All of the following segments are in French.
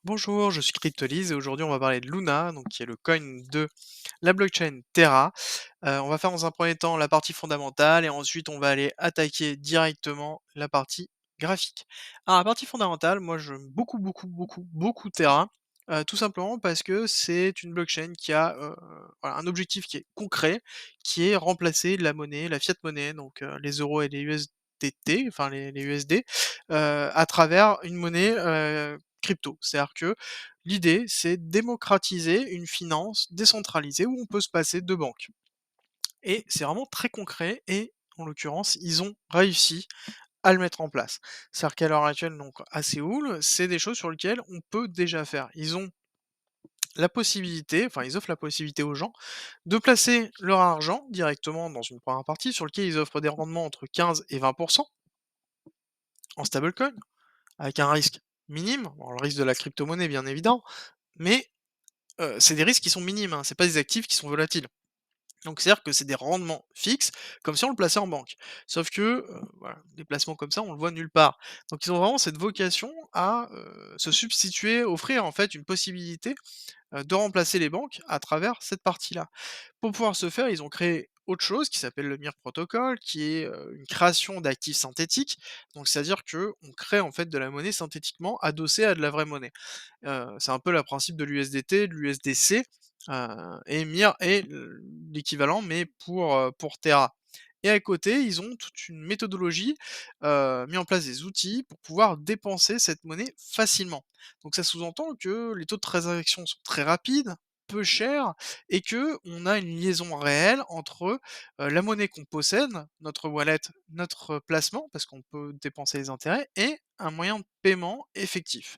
Bonjour, je suis Cryptolyse et aujourd'hui on va parler de Luna, donc qui est le coin de la blockchain Terra. On va faire dans un premier temps la partie fondamentale et ensuite on va aller attaquer directement la partie graphique. Alors la partie fondamentale, moi j'aime beaucoup Terra, tout simplement parce que c'est une blockchain qui a voilà, un objectif qui est concret, qui est remplacer la monnaie, la fiat monnaie, donc les euros et les USDT, enfin les USD, à travers une monnaie crypto. C'est-à-dire que l'idée, c'est démocratiser une finance décentralisée où on peut se passer de banques. Et c'est vraiment très concret et en l'occurrence, ils ont réussi à le mettre en place. C'est-à-dire qu'à l'heure actuelle, donc à Séoul, c'est des choses sur lesquelles on peut déjà faire. Ils ont la possibilité, enfin ils offrent la possibilité aux gens de placer leur argent directement dans une première partie sur lequel ils offrent des rendements entre 15 et 20% en stablecoin, avec un risque minime. Bon, le risque de la crypto-monnaie, bien évident, mais c'est des risques qui sont minimes, hein, c'est pas des actifs qui sont volatiles. Donc c'est-à-dire que c'est des rendements fixes, comme si on le plaçait en banque. Sauf que, voilà, des placements comme ça, on le voit nulle part. Donc ils ont vraiment cette vocation à, se substituer, offrir en fait une possibilité, de remplacer les banques à travers cette partie-là. Pour pouvoir ce faire, ils ont créé autre chose qui s'appelle le MIR Protocol, qui est, une création d'actifs synthétiques. Donc c'est-à-dire que on crée en fait de la monnaie synthétiquement adossée à de la vraie monnaie. C'est un peu le principe de l'USDT, de l'USDC, et MIR est l'équivalent, mais pour Terra. Et à côté, ils ont toute une méthodologie, mis en place des outils pour pouvoir dépenser cette monnaie facilement. Donc ça sous-entend que les taux de transaction sont très rapides, peu chers, et que on a une liaison réelle entre, la monnaie qu'on possède, notre wallet, notre placement, parce qu'on peut dépenser les intérêts, et un moyen de paiement effectif.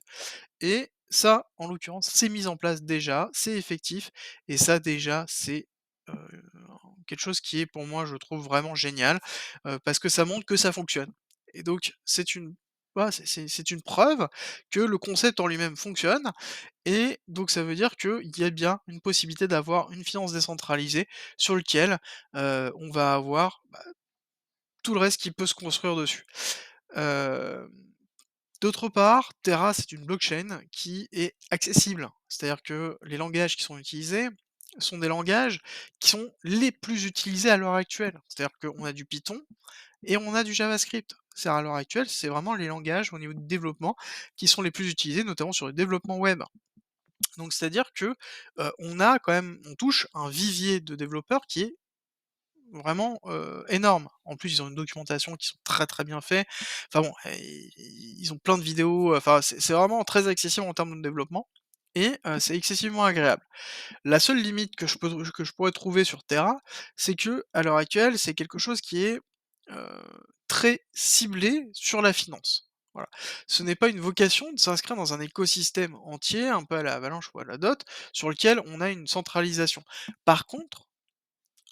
Et ça, en l'occurrence, c'est mis en place déjà, c'est effectif et ça déjà, c'est, heu, quelque chose qui est pour moi, je trouve vraiment génial, parce que ça montre que ça fonctionne et donc c'est une voilà, c'est une preuve que le concept en lui-même fonctionne et donc ça veut dire qu'il y a bien une possibilité d'avoir une finance décentralisée sur lequel, on va avoir, bah, tout le reste qui peut se construire dessus. Hem D'autre part, Terra, c'est une blockchain qui est accessible. C'est-à-dire que les langages qui sont utilisés sont des langages qui sont les plus utilisés à l'heure actuelle. C'est-à-dire qu'on a du Python et on a du JavaScript. C'est à l'heure actuelle, c'est vraiment les langages au niveau du développement qui sont les plus utilisés, notamment sur le développement web. Donc c'est-à-dire que on touche un vivier de développeurs qui est vraiment, énorme. En plus, ils ont une documentation qui sont très, très bien faits. Enfin bon, ils ont plein de vidéos, enfin c'est vraiment très accessible en termes de développement et c'est excessivement agréable. La seule limite que je pourrais trouver sur Terra, c'est que à l'heure actuelle, c'est quelque chose qui est, heu, très ciblé sur la finance. Voilà. Ce n'est pas une vocation de s'inscrire dans un écosystème entier, un peu à la Avalanche ou à la Dot, sur lequel on a une centralisation. Par contre,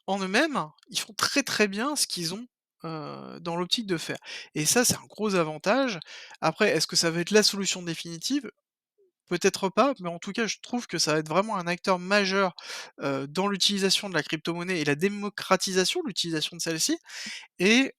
en eux-mêmes, ils font très, très bien ce qu'ils ont, dans l'optique de faire et ça, c'est un gros avantage. Après, est-ce que ça va être la solution définitive? Peut-être pas, mais en tout cas, je trouve que ça va être vraiment un acteur majeur, dans l'utilisation de la crypto-monnaie et la démocratisation de l'utilisation de celle-ci et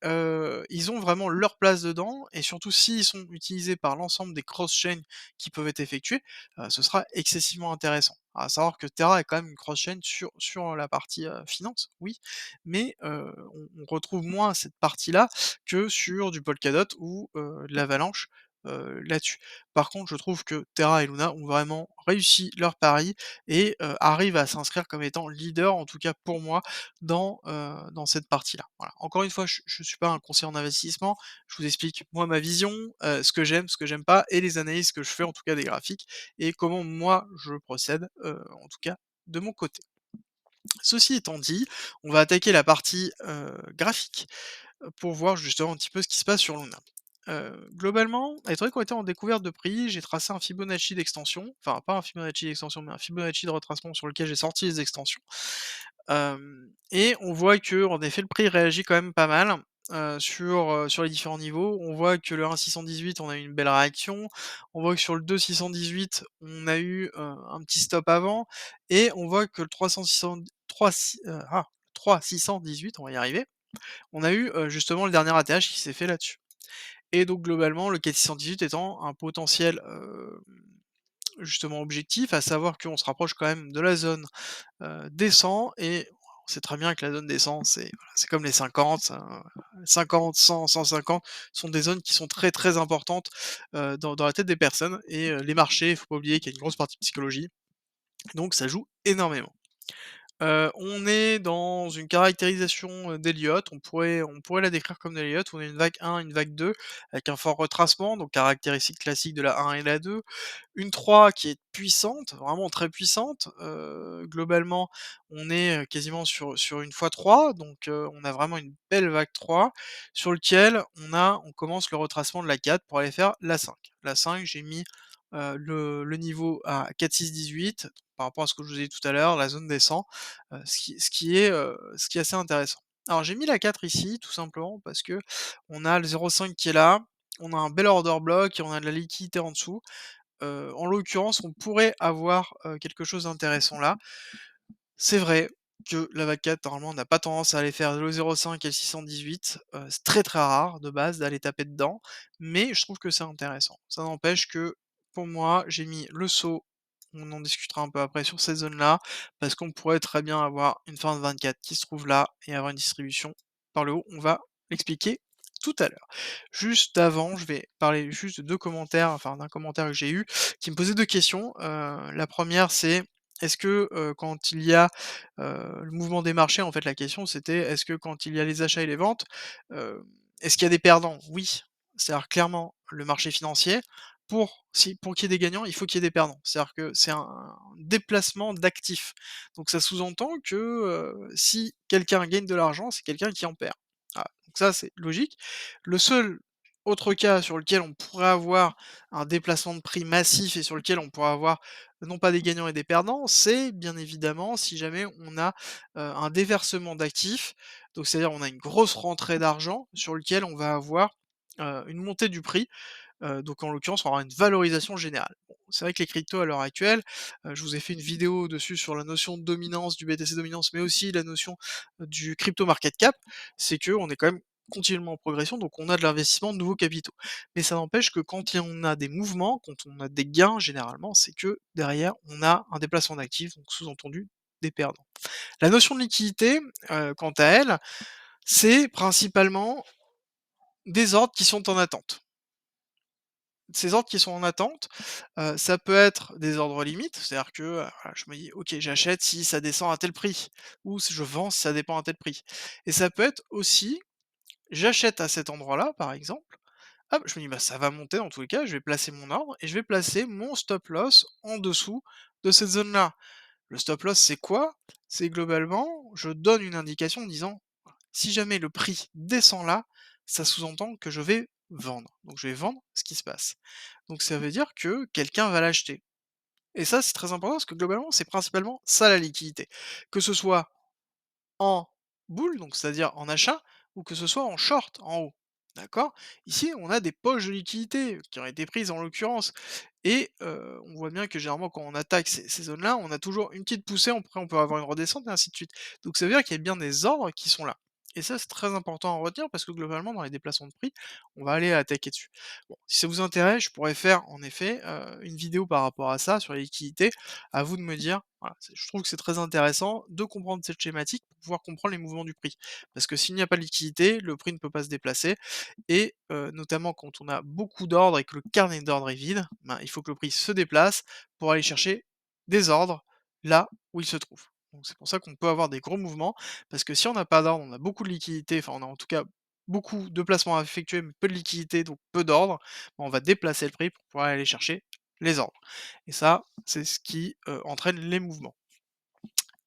ils ont vraiment leur place dedans et surtout s'ils sont utilisés par l'ensemble des cross-chains qui peuvent être effectués, ce sera excessivement intéressant. À savoir que Terra est quand même une cross-chain sur la partie, finance, oui, mais on retrouve moins cette partie-là que sur du Polkadot ou de l'Avalanche, là-dessus. Par contre, je trouve que Terra et Luna ont vraiment réussi leur pari et arrivent à s'inscrire comme étant leader, en tout cas pour moi, dans cette partie-là. Voilà. Encore une fois, je suis pas un conseiller en investissement, je vous explique moi ma vision, ce que j'aime pas et les analyses que je fais en tout cas des graphiques et comment moi je procède, en tout cas de mon côté. Ceci étant dit, on va attaquer la partie, graphique, pour voir justement un petit peu ce qui se passe sur Luna. Globalement, étant donné qu'on était en découverte de prix, j'ai tracé un Fibonacci d'extension, enfin pas un Fibonacci d'extension, mais un Fibonacci de retracement sur lequel j'ai sorti les extensions. Et on voit que en effet le prix réagit quand même pas mal, sur les différents niveaux. On voit que le 1,618 on a eu une belle réaction. On voit que sur le 2,618 on a eu, un petit stop avant et on voit que le 3,618 on va y arriver, on a eu, justement le dernier ATH qui s'est fait là-dessus. Et donc globalement le 4,618 étant un potentiel, justement objectif, à savoir qu'on se rapproche quand même de la zone, des 100 et on sait très bien que la zone des 100, c'est voilà, c'est comme les 50, 50, 100, 150 sont des zones qui sont très, très importantes, dans la tête des personnes et les marchés, il faut pas oublier qu'il y a une grosse partie psychologie, donc ça joue énormément. On est dans une caractérisation, d'Elliott, on pourrait la décrire comme d'Elliott, on a une vague 1, une vague 2 avec un fort retracement, donc caractéristique classique de la 1 et la 2. Une 3 qui est puissante, vraiment très puissante, globalement, on est, quasiment sur une fois 3, donc on a vraiment une belle vague 3 sur lequel on commence le retracement de la 4 pour aller faire la 5. La 5, j'ai mis, le niveau à 4,618 par rapport à ce que je vous ai dit tout à l'heure, la zone des 100, ce qui est assez intéressant. Alors j'ai mis la 4 ici, tout simplement parce que on a le 0,5 qui est là, on a un bel order block et on a de la liquidité en dessous. En l'occurrence, on pourrait avoir, quelque chose d'intéressant là. C'est vrai que la vague 4 normalement, n'a pas tendance à aller faire le 0,5 et le 618, c'est très, très rare de base d'aller taper dedans, mais je trouve que c'est intéressant. Ça n'empêche que, pour moi, j'ai mis le saut, on en discutera un peu après sur cette zone-là, parce qu'on pourrait très bien avoir une fin de 24 qui se trouve là et avoir une distribution par le haut. On va l'expliquer tout à l'heure. Juste avant, je vais parler juste de 2 commentaires, enfin d'un commentaire que j'ai eu, qui me posait 2 questions. La première c'est: est-ce que, quand il y a, le mouvement des marchés, en fait, la question c'était: est-ce que quand il y a les achats et les ventes, heu, est-ce qu'il y a des perdants? Oui. C'est-à-dire clairement, le marché financier, pour qu'il y ait des gagnants, il faut qu'il y ait des perdants. C'est-à-dire que c'est un déplacement d'actifs. Donc ça sous-entend que, si quelqu'un gagne de l'argent, c'est quelqu'un qui en perd. Voilà, donc ça, c'est logique. Le seul autre cas sur lequel on pourrait avoir un déplacement de prix massif et sur lequel on pourrait avoir non pas des gagnants et des perdants, c'est bien évidemment si jamais on a, un déversement d'actifs, donc c'est-à-dire on a une grosse rentrée d'argent sur lequel on va avoir, une montée du prix. Donc en l'occurrence, on aura une valorisation générale. Bon, c'est vrai que les cryptos à l'heure actuelle, je vous ai fait une vidéo dessus sur la notion de dominance, du BTC dominance, mais aussi la notion, du crypto market cap. C'est qu'on est quand même continuellement en progression, donc on a de l'investissement de nouveaux capitaux. Mais ça n'empêche que quand on a des mouvements, quand on a des gains généralement, c'est que derrière, on a un déplacement d'actifs, donc sous-entendu des perdants. La notion de liquidité, quant à elle, c'est principalement des ordres qui sont en attente. Ces ordres qui sont en attente, ça peut être des ordres limites, c'est-à-dire que, voilà, je me dis: «OK, j'achète si ça descend à tel prix» ou si je vends si ça dépend à tel prix et ça peut être aussi, j'achète à cet endroit-là, par exemple, hop, je me dis: «Bah, ça va monter dans tous les cas», je vais placer mon ordre et je vais placer mon stop loss en dessous de cette zone-là. Le stop loss, c'est quoi? C'est globalement, je donne une indication en disant: «Si jamais le prix descend là, ça sous-entend que je vais vendre». Donc je vais vendre ce qui se passe. Donc ça veut dire que quelqu'un va l'acheter. Et ça, c'est très important parce que globalement, c'est principalement ça la liquidité. Que ce soit en boule, donc c'est-à-dire en achat, ou que ce soit en short, en haut. D'accord? Ici, on a des poches de liquidité qui ont été prises en l'occurrence. Et on voit bien que généralement quand on attaque ces zones-là, on a toujours une petite poussée, après on peut avoir une redescente et ainsi de suite. Donc ça veut dire qu'il y a bien des ordres qui sont là. Et ça, c'est très important à retenir parce que globalement, dans les déplacements de prix, on va aller attaquer dessus. Bon, si ça vous intéresse, je pourrais faire en effet, une vidéo par rapport à ça, sur les liquidités. À vous de me dire, voilà, je trouve que c'est très intéressant de comprendre cette schématique pour pouvoir comprendre les mouvements du prix. Parce que s'il n'y a pas de liquidité, le prix ne peut pas se déplacer et notamment quand on a beaucoup d'ordres et que le carnet d'ordre est vide, ben, il faut que le prix se déplace pour aller chercher des ordres là où ils se trouvent. Donc c'est pour ça qu'on peut avoir des gros mouvements, parce que si on n'a pas d'ordre, on a beaucoup de liquidités, enfin on a en tout cas beaucoup de placements à effectuer, mais peu de liquidités, donc peu d'ordre, ben, on va déplacer le prix pour pouvoir aller chercher les ordres. Et ça, c'est ce qui entraîne les mouvements.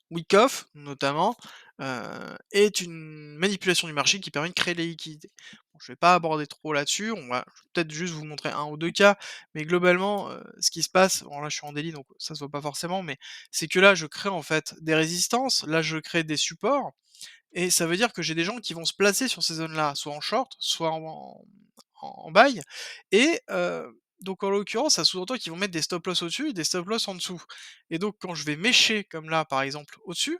Wyckoff, notamment, est une manipulation du marché qui permet de créer des liquidités. Bon, je vais pas aborder trop là-dessus, je vais peut-être juste vous montrer un ou 2 cas, mais globalement, ce qui se passe, bon là je suis en daily donc ça se voit pas forcément, mais c'est que là je crée en fait des résistances, là je crée des supports et ça veut dire que j'ai des gens qui vont se placer sur ces zones-là, soit en short, soit en buy et donc en l'occurrence, ça sous-entend qu'ils vont mettre des stop loss au-dessus et des stop loss en dessous et donc quand je vais mécher comme là, par exemple, au-dessus,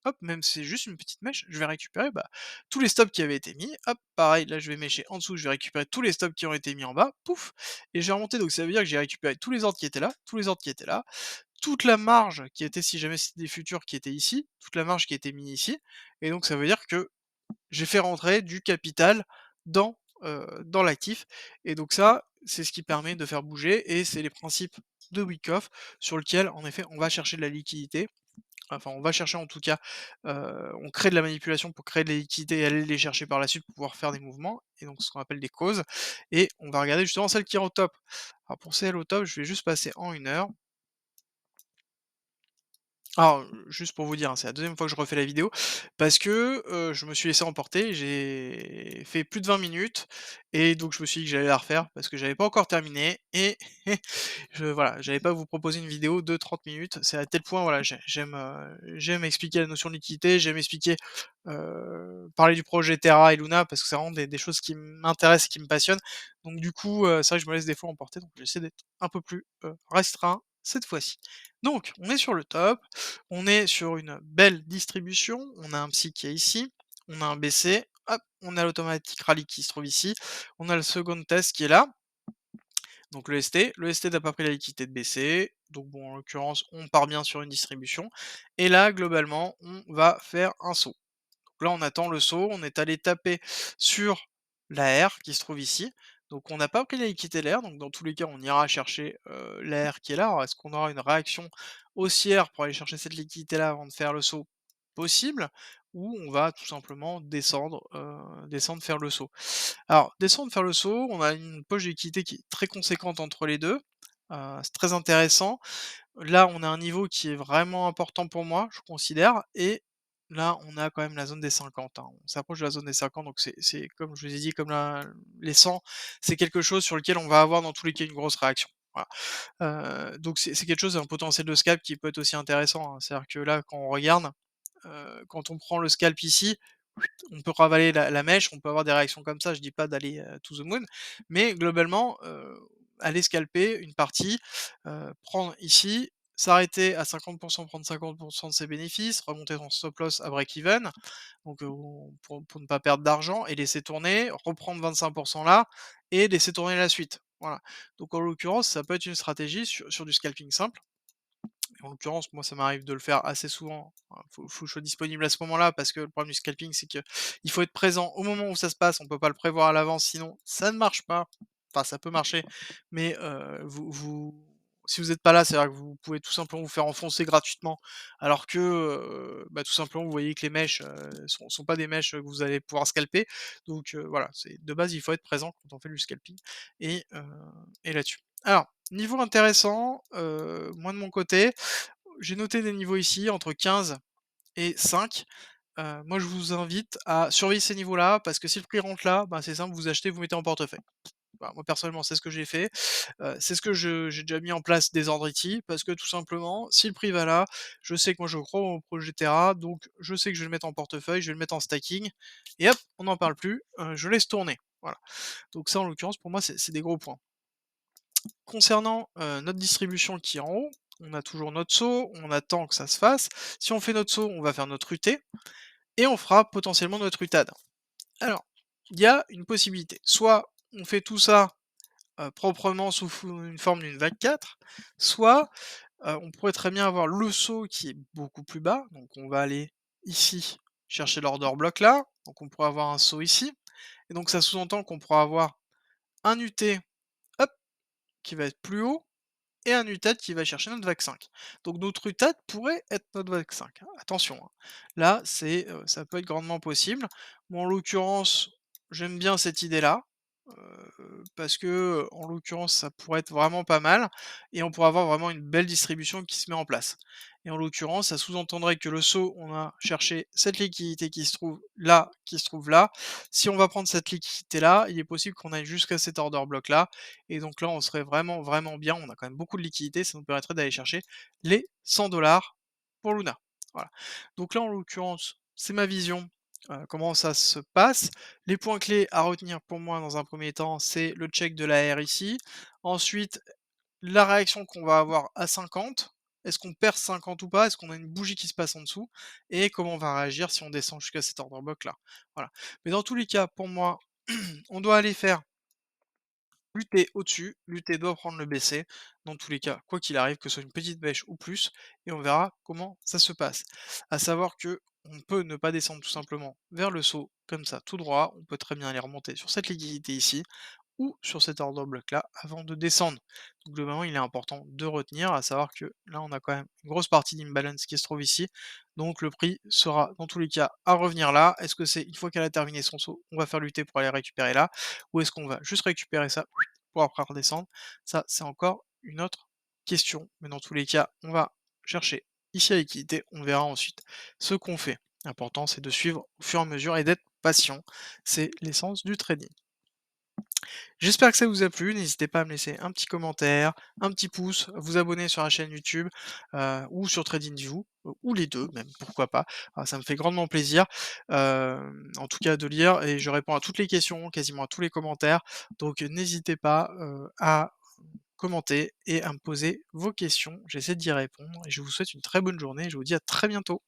hop, même si c'est juste une petite mèche, je vais récupérer, bah, tous les stops qui avaient été mis, hop, pareil, là je vais mècher en dessous, je vais récupérer tous les stops qui ont été mis en bas, pouf, et je vais remonter, donc ça veut dire que j'ai récupéré tous les ordres qui étaient là, tous les ordres qui étaient là, toute la marge qui était, si jamais c'était des futurs qui étaient ici, toute la marge qui était mise ici, et donc ça veut dire que j'ai fait rentrer du capital dans l'actif, et donc ça, c'est ce qui permet de faire bouger, et c'est les principes de Wyckoff sur lequel, en effet, on va chercher de la liquidité. Enfin, on va chercher en tout cas, on crée de la manipulation pour créer de la liquidité et aller les chercher par la suite pour pouvoir faire des mouvements, et donc ce qu'on appelle des causes, et on va regarder justement celle qui est au top. Alors pour celle au top, je vais juste passer en 1 heure. Alors, juste pour vous dire, hein, c'est la deuxième fois que je refais la vidéo parce que, je me suis laissé emporter, j'ai fait plus de 20 minutes, et donc je me suis dit que j'allais la refaire parce que j'avais pas encore terminé, et voilà, j'allais pas vous proposer une vidéo de 30 minutes. C'est à tel point, voilà, j'aime expliquer la notion de liquidité, j'aime expliquer, parler du projet Terra et Luna parce que c'est vraiment des choses qui m'intéressent, qui me passionnent. Donc du coup, c'est vrai que je me laisse des fois emporter, donc j'essaie d'être un peu plus, restreint cette fois-ci. Donc on est sur le top, on est sur une belle distribution, on a un psy qui est ici, on a un BC, hop, on a l'automatique rallye qui se trouve ici, on a le second test qui est là, donc le ST. Le ST n'a pas pris la liquidité de BC, donc bon, en l'occurrence, on part bien sur une distribution. Et là, globalement, on va faire un saut. Donc là, on attend le saut, on est allé taper sur la R qui se trouve ici. Donc on n'a pas pris la liquidité de la R, donc dans tous les cas, on ira chercher la R qui est là. Alors est-ce qu'on aura une réaction haussière pour aller chercher cette liquidité-là avant de faire le saut? Possible, ou on va tout simplement descendre faire le saut. Alors, descendre faire le saut, on a une poche d'équité qui est très conséquente entre les 2. C'est très intéressant. Là, on a un niveau qui est vraiment important pour moi, je considère, et là, on a quand même la zone des 50, hein. On s'approche de la zone des 50, donc c'est comme je vous ai dit, comme les 100, c'est quelque chose sur lequel on va avoir dans tous les cas une grosse réaction. Voilà. Donc c'est quelque chose, un potentiel de scalp qui peut être aussi intéressant, hein. C'est-à-dire que là, quand on regarde, quand on prend le scalp ici, on peut ravaler la mèche, on peut avoir des réactions comme ça, je dis pas d'aller, to the moon, mais globalement, aller scalper une partie, prendre ici, s'arrêter à 50, prendre 50 de ses bénéfices, remonter son stop loss à break even, donc pour ne pas perdre d'argent, et laisser tourner, reprendre 25 là et laisser tourner la suite. Voilà. Donc en l'occurrence, ça peut être une stratégie sur du scalping simple. En l'occurrence, moi, ça m'arrive de le faire assez souvent. Faut que je sois disponible à ce moment-là parce que le problème du scalping, c'est que il faut être présent au moment où ça se passe. On peut pas le prévoir à l'avance, sinon ça ne marche pas. Enfin, ça peut marcher, mais si vous êtes pas là, c'est-à-dire que vous pouvez tout simplement vous faire enfoncer gratuitement, alors que, bah, tout simplement, vous voyez que les mèches, sont pas des mèches, que vous allez pouvoir scalper. Donc, voilà, c'est de base, il faut être présent quand on fait du scalping, et là-dessus. Alors, niveau intéressant, moi de mon côté, j'ai noté des niveaux ici entre 15 et 5. Moi je vous invite à surveiller ces niveaux-là parce que si le prix rentre là, bah, c'est simple, vous achetez, vous mettez en portefeuille. Voilà, moi personnellement, c'est ce que j'ai fait. C'est ce que j'ai déjà mis en place des ordres ici parce que tout simplement, si le prix va là, je sais que moi je crois au projet Terra, donc je sais que je vais le mettre en portefeuille, je vais le mettre en stacking, et hop, on n'en parle plus, je laisse tourner. Voilà. Donc ça, en l'occurrence, pour moi, c'est des gros points. Concernant, notre distribution qui est en haut, on a toujours notre saut, on attend que ça se fasse. Si on fait notre saut, on va faire notre UT et on fera potentiellement notre UTAD. Alors, il y a une possibilité. Soit on fait tout ça, proprement sous une forme d'une vague 4, soit, on pourrait très bien avoir le saut qui est beaucoup plus bas. Donc on va aller ici chercher l'order block là, donc on pourrait avoir un saut ici, et donc ça sous-entend qu'on pourra avoir un UT, hop, qui va être plus haut, et un UTAD qui va chercher notre vague 5. Donc notre UTAD pourrait être notre vague 5, hein. Attention, hein. Là, ça peut être grandement possible. Moi, en l'occurrence, j'aime bien cette idée-là, parce que, en l'occurrence, ça pourrait être vraiment pas mal, et on pourrait avoir vraiment une belle distribution qui se met en place. Et en l'occurrence, ça sous-entendrait que le saut, on a cherché cette liquidité qui se trouve là, qui se trouve là. Si on va prendre cette liquidité-là, il est possible qu'on aille jusqu'à cet order block-là, et donc là, on serait vraiment, vraiment bien. On a quand même beaucoup de liquidités, ça nous permettrait d'aller chercher les 100 pour Luna. Voilà. Donc là, en l'occurrence, c'est ma vision, comment ça se passe. Les points clés à retenir pour moi dans un premier temps, c'est le check de la R ici. Ensuite, la réaction qu'on va avoir à 50. Est-ce qu'on perd 50 ou pas? Est-ce qu'on a une bougie qui se passe en dessous? Et comment on va réagir si on descend jusqu'à cet order block là? Voilà. Mais dans tous les cas, pour moi, on doit aller faire lutter au-dessus, lutter doit prendre le BC, dans tous les cas, quoi qu'il arrive, que ce soit une petite bêche ou plus, et on verra comment ça se passe. À savoir que on peut ne pas descendre tout simplement vers le saut, comme ça, tout droit, on peut très bien aller remonter sur cette liquidité ici, ou sur cet order block là avant de descendre. Donc globalement, il est important de retenir, à savoir que là, on a quand même une grosse partie d'imbalance qui se trouve ici. Donc le prix sera dans tous les cas à revenir là. Est-ce que c'est une fois qu'elle a terminé son saut, on va faire lutter pour aller récupérer là, ou est-ce qu'on va juste récupérer ça pour après redescendre? Ça, c'est encore une autre question. Mais dans tous les cas, on va chercher ici la liquidité, on verra ensuite ce qu'on fait. L'important, c'est de suivre au fur et à mesure et d'être patient. C'est l'essence du trading. J'espère que ça vous a plu. N'hésitez pas à me laisser un petit commentaire, un petit pouce, vous abonner sur la chaîne YouTube ou sur TradingView, ou les deux même, pourquoi pas. Ça me fait grandement plaisir, en tout cas de lire et je réponds à toutes les questions, quasiment à tous les commentaires. Donc n'hésitez pas à commenter et à me poser vos questions. J'essaie d'y répondre et je vous souhaite une très bonne journée et je vous dis à très bientôt.